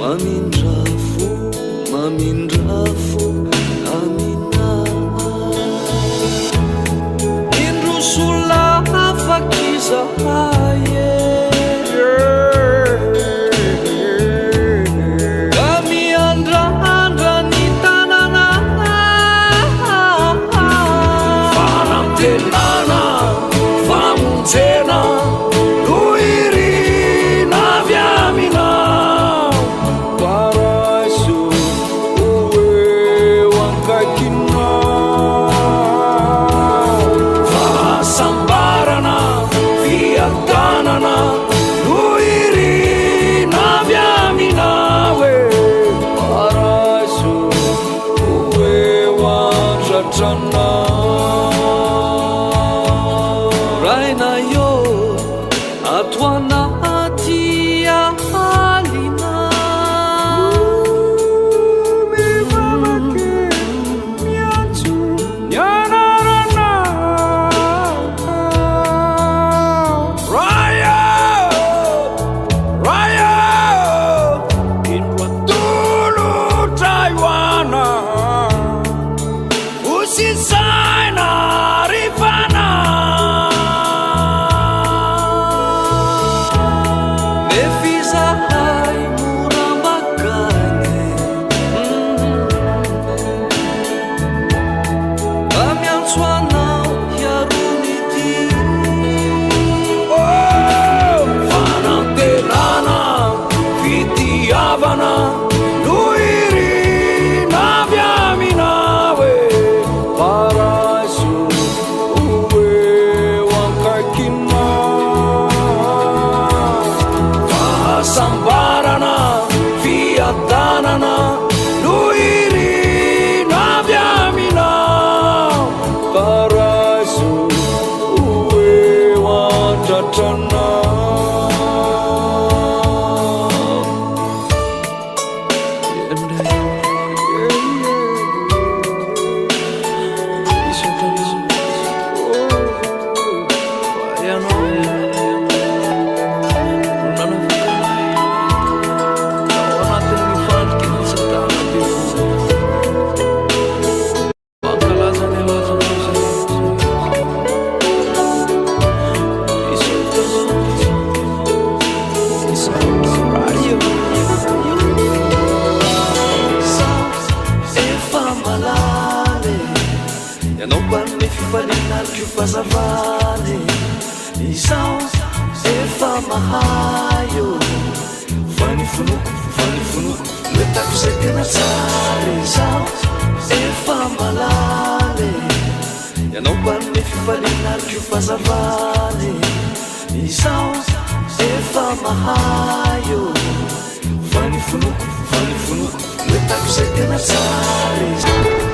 mamindrafo amina indrosola afakizahaye kamiandrandra ny tanana fanamtenana famonjena Rainay yo ato anaty ahalina mivavake miantso nianarana Raya inwatulu taiwana usisaina rifana nefizahai muramagane amiantso anao hiaronity fanantelana fitiavana sambarana fiatanana luirina viamina paraso uwe wantatana Ianao mpanome fifalinaliko fazavany izao efa mahayo vanifonoko loetako zay tena tsara izao efa malale Ianao mpanome fifalinaliko fazavany izao efa mahayo vanifonoko loetako zay tena tsara izao